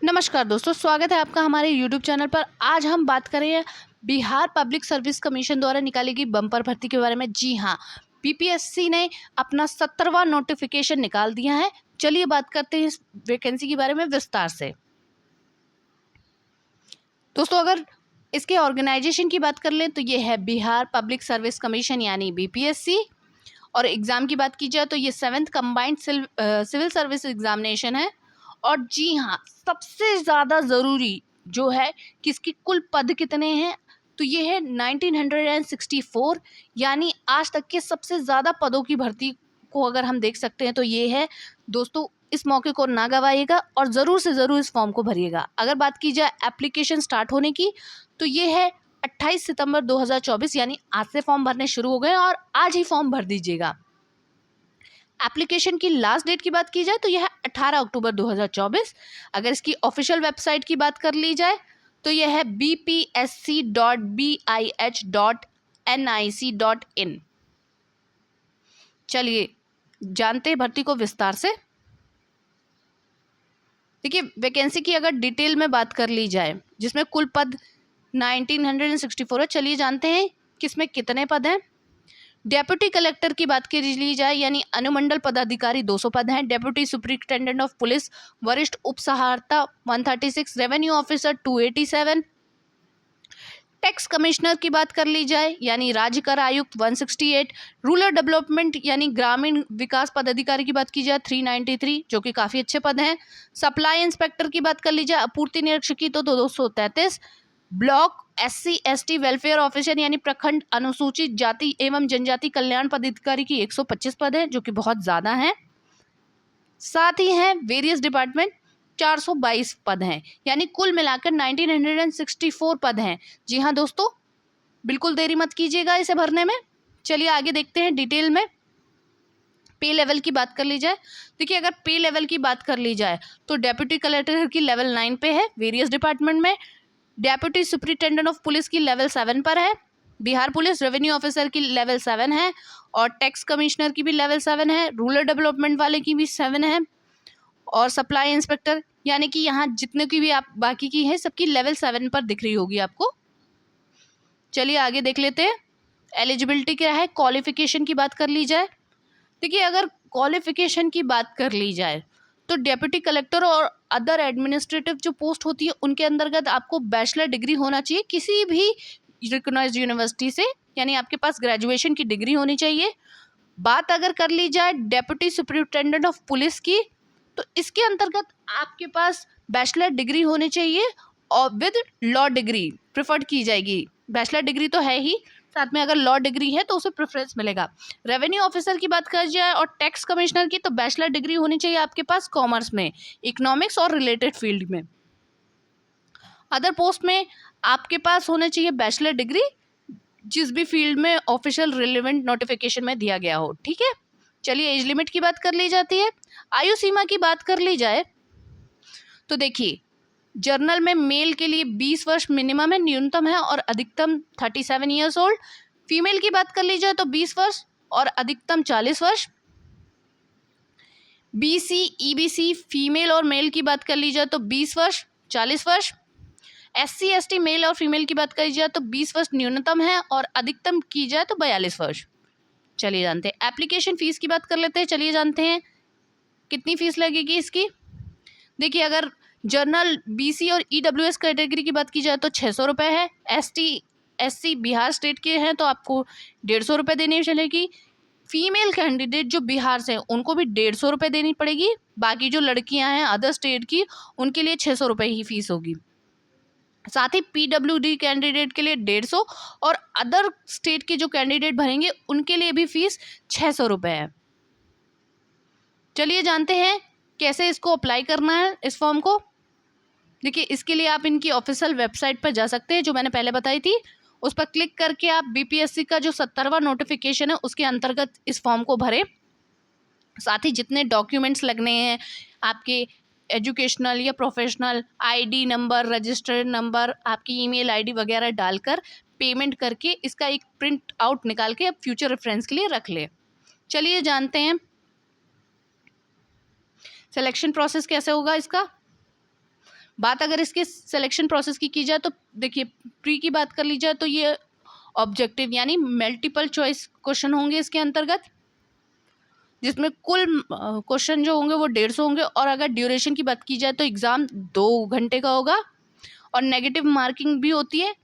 नमस्कार दोस्तों, स्वागत है आपका हमारे यूट्यूब चैनल पर। आज हम बात करें बिहार पब्लिक सर्विस कमीशन द्वारा निकाली गई बम्पर भर्ती के बारे में। जी हाँ, बीपीएससी ने अपना 17वां नोटिफिकेशन निकाल दिया है। चलिए बात करते हैं इस वैकेंसी के बारे में विस्तार से। दोस्तों, अगर इसके ऑर्गेनाइजेशन की बात कर लें तो ये है बिहार पब्लिक सर्विस कमीशन यानी बीपीएससी। और एग्ज़ाम की बात की जाए तो ये 7th combined civil service examination है। और जी हाँ, सबसे ज़्यादा ज़रूरी जो है कि इसकी कुल पद कितने हैं, तो ये है 1964। यानी आज तक के सबसे ज़्यादा पदों की भर्ती को अगर हम देख सकते हैं तो ये है। दोस्तों, इस मौके को ना गवाइएगा और ज़रूर से ज़रूर इस फॉर्म को भरिएगा। अगर बात की जाए एप्लीकेशन स्टार्ट होने की तो ये है 28 सितंबर 2024, यानी आज से फॉर्म भरने शुरू हो गए और आज ही फॉर्म भर दीजिएगा। एप्लीकेशन की लास्ट डेट की बात की जाए तो यह है 18 अक्टूबर 2024। अगर इसकी ऑफिशियल वेबसाइट की बात कर ली जाए तो यह है bpsc.bih.nic.in। चलिए जानते हैं भर्ती को विस्तार से। देखिए, वैकेंसी की अगर डिटेल में बात कर ली जाए जिसमें कुल पद 1964 है। चलिए जानते हैं किसमें कितने पद हैं। डेप्यूटी कलेक्टर की बात कर ली जाए यानी अनुमंडल पदाधिकारी 200 पद हैं। डेप्यूटी सुपरिटेंडेंट ऑफ पुलिस वरिष्ठ उप सहायता 136, रेवेन्यू ऑफिसर 287। टैक्स कमिश्नर की बात कर ली जाए यानी राज्य कर आयुक्त 168। रूरल डेवलपमेंट यानी ग्रामीण विकास पदाधिकारी की बात की जाए 393, जो कि काफ़ी अच्छे पद हैं। सप्लाई इंस्पेक्टर की बात कर ली जाए आपूर्ति निरीक्षक की तो 233। ब्लॉक SC/ST वेलफेयर ऑफिसर यानी प्रखंड अनुसूचित जाति एवं जनजाति कल्याण पदाधिकारी की 125 पद हैं, जो कि बहुत ज़्यादा हैं। साथ ही हैं वेरियस डिपार्टमेंट 422 पद हैं, यानी कुल मिलाकर 1964 पद हैं। जी हाँ दोस्तों, बिल्कुल देरी मत कीजिएगा इसे भरने में। चलिए आगे देखते हैं डिटेल में। पे लेवल की बात कर ली जाए, देखिए अगर पे लेवल की बात कर ली जाए तो डेप्यूटी कलेक्टर की लेवल 9 पे है वेरियस डिपार्टमेंट में। डेप्यूटी सुपरिटेंडेंट ऑफ पुलिस की लेवल 7 पर है। बिहार पुलिस रेवेन्यू ऑफिसर की लेवल 7 है और टैक्स कमिश्नर की भी लेवल 7 है। रूरल डेवलपमेंट वाले की भी 7 है और सप्लाई इंस्पेक्टर यानी कि यहाँ जितने की भी आप बाकी की है सबकी लेवल 7 पर दिख रही होगी आपको। चलिए आगे देख लेते हैं एलिजिबिलिटी क्या है। क्वालिफिकेशन की बात कर ली जाए, देखिए अगर क्वालिफिकेशन की बात कर ली जाए तो डेप्यूटी कलेक्टर और अदर एडमिनिस्ट्रेटिव जो पोस्ट होती है उनके अंतर्गत आपको बैचलर डिग्री होना चाहिए किसी भी रिकॉग्नाइज्ड यूनिवर्सिटी से, यानी आपके पास ग्रेजुएशन की डिग्री होनी चाहिए। बात अगर कर ली जाए डेप्यूटी सुपरिटेंडेंट ऑफ पुलिस की तो इसके अंतर्गत आपके पास बैचलर डिग्री होनी चाहिए और विद लॉ डिग्री प्रिफर्ड की जाएगी। बैचलर डिग्री तो है ही, साथ में अगर लॉ डिग्री है तो उसे प्रेफरेंस मिलेगा। रेवेन्यू ऑफिसर की बात कर जाए और टैक्स कमिश्नर की तो बैचलर डिग्री होनी चाहिए आपके पास कॉमर्स में, इकोनॉमिक्स और रिलेटेड फील्ड में। अदर पोस्ट में आपके पास होना चाहिए बैचलर डिग्री जिस भी फील्ड में ऑफिशियल रिलेवेंट नोटिफिकेशन में दिया गया हो। ठीक है, चलिए एज लिमिट की बात कर ली जाती है। आयु सीमा की बात कर ली जाए तो देखिए जर्नल में मेल के लिए 20 वर्ष मिनिमम है, न्यूनतम है, और अधिकतम 37 ईयर्स ओल्ड। फीमेल की बात कर ली जाए तो 20 वर्ष और अधिकतम 40 वर्ष। BC EBC फीमेल और मेल की बात कर ली जाए तो 20 वर्ष 40 वर्ष। SC/ST मेल और फीमेल की बात करी जाए तो 20 वर्ष न्यूनतम है और अधिकतम की जाए तो 42 वर्ष। चलिए जानते हैं एप्लीकेशन फ़ीस की बात कर लेते हैं। चलिए जानते हैं कितनी फ़ीस लगेगी इसकी। देखिए अगर जर्नल BC और EWS कैटेगरी की बात की जाए तो 600 रुपये है। ST/SC बिहार स्टेट के हैं तो आपको 150 रुपये देनी चलेगी। फीमेल कैंडिडेट जो बिहार से हैं उनको भी 150 रुपये देनी पड़ेगी। बाकी जो लड़कियां हैं अदर स्टेट की उनके लिए 600 रुपये ही फीस होगी। साथ ही PWD कैंडिडेट के लिए 150 और अदर स्टेट के जो कैंडिडेट भरेंगे उनके लिए भी फीस 600 रुपये है। चलिए जानते हैं कैसे इसको अप्लाई करना है इस फॉर्म को। देखिए इसके लिए आप इनकी ऑफिशियल वेबसाइट पर जा सकते हैं जो मैंने पहले बताई थी, उस पर क्लिक करके आप BPSC का जो 17वां नोटिफिकेशन है उसके अंतर्गत इस फॉर्म को भरें। साथ ही जितने डॉक्यूमेंट्स लगने हैं आपके एजुकेशनल या professional ID number, registered number, आपकी ईमेल ID वगैरह डालकर पेमेंट करके इसका एक प्रिंट आउट निकाल के फ्यूचर रेफरेंस के लिए रख लें। चलिए जानते हैं सिलेक्शन प्रोसेस कैसे होगा इसका। बात अगर इसके सिलेक्शन प्रोसेस की जाए तो देखिए, प्री की बात कर ली जाए तो ये ऑब्जेक्टिव यानी मल्टीपल चॉइस क्वेश्चन होंगे इसके अंतर्गत, जिसमें कुल क्वेश्चन जो होंगे वो 150 होंगे। और अगर ड्यूरेशन की बात की जाए तो एग्ज़ाम 2 घंटे का होगा और नेगेटिव मार्किंग भी होती है।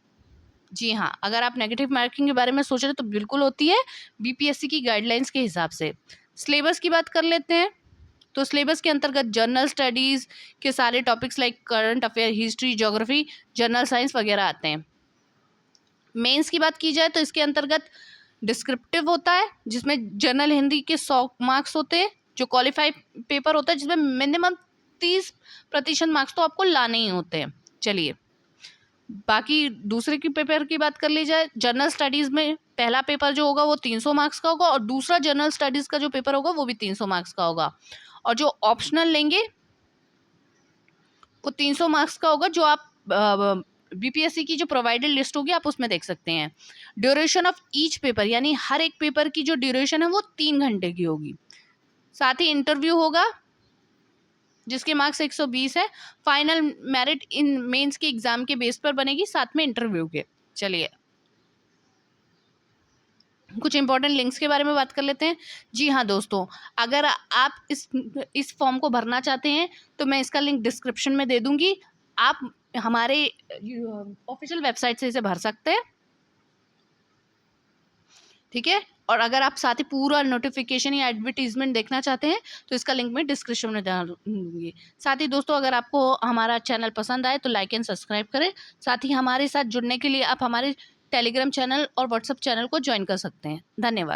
जी हाँ, अगर आप नेगेटिव मार्किंग के बारे में सोच रहे हैं तो बिल्कुल होती है, बीपीएससी की गाइडलाइंस के हिसाब से। सिलेबस की बात कर लेते हैं, तो सिलेबस के अंतर्गत जनरल स्टडीज़ के सारे topics like current affair, history, geography, general science वगैरह आते हैं। मेंस की बात की जाए तो इसके अंतर्गत डिस्क्रिप्टिव होता है, जिसमें जनरल हिंदी के 100 मार्क्स होते हैं, जो क्वालिफाई पेपर होता है जिसमें मिनिमम 30% मार्क्स तो आपको लाने ही होते हैं। चलिए, बाकी दूसरे की पेपर की बात कर ली जाए, जनरल स्टडीज़ में पहला पेपर जो होगा वो 300 मार्क्स का होगा और दूसरा जनरल स्टडीज़ का जो पेपर होगा वो भी 300 मार्क्स का होगा। और जो ऑप्शनल लेंगे वो 300 मार्क्स का होगा, जो आप बीपीएससी की जो प्रोवाइडेड लिस्ट होगी आप उसमें देख सकते हैं। ड्यूरेशन ऑफ ईच पेपर यानी हर एक पेपर की जो ड्यूरेशन है वो 3 घंटे की होगी। साथ ही इंटरव्यू होगा जिसके मार्क्स 120 है। फाइनल मेरिट इन मेंस के एग्जाम के बेस पर बनेगी, साथ में इंटरव्यू के। चलिए, कुछ इंपॉर्टेंट लिंक्स के बारे में बात कर लेते हैं। जी हाँ दोस्तों, अगर आप इस फॉर्म को भरना चाहते हैं तो मैं इसका लिंक डिस्क्रिप्शन में दे दूंगी। आप हमारे ऑफिशियल वेबसाइट से इसे भर सकते हैं, ठीक है। और अगर आप साथ ही पूरा नोटिफिकेशन या एडवर्टीजमेंट देखना चाहते हैं तो इसका लिंक मैं डिस्क्रिप्शन में डाल दूंगी। साथ ही दोस्तों, अगर आपको हमारा चैनल पसंद आए तो लाइक एंड सब्सक्राइब करें। साथ ही हमारे साथ जुड़ने के लिए आप हमारे टेलीग्राम चैनल और व्हाट्सएप चैनल को ज्वाइन कर सकते हैं। धन्यवाद।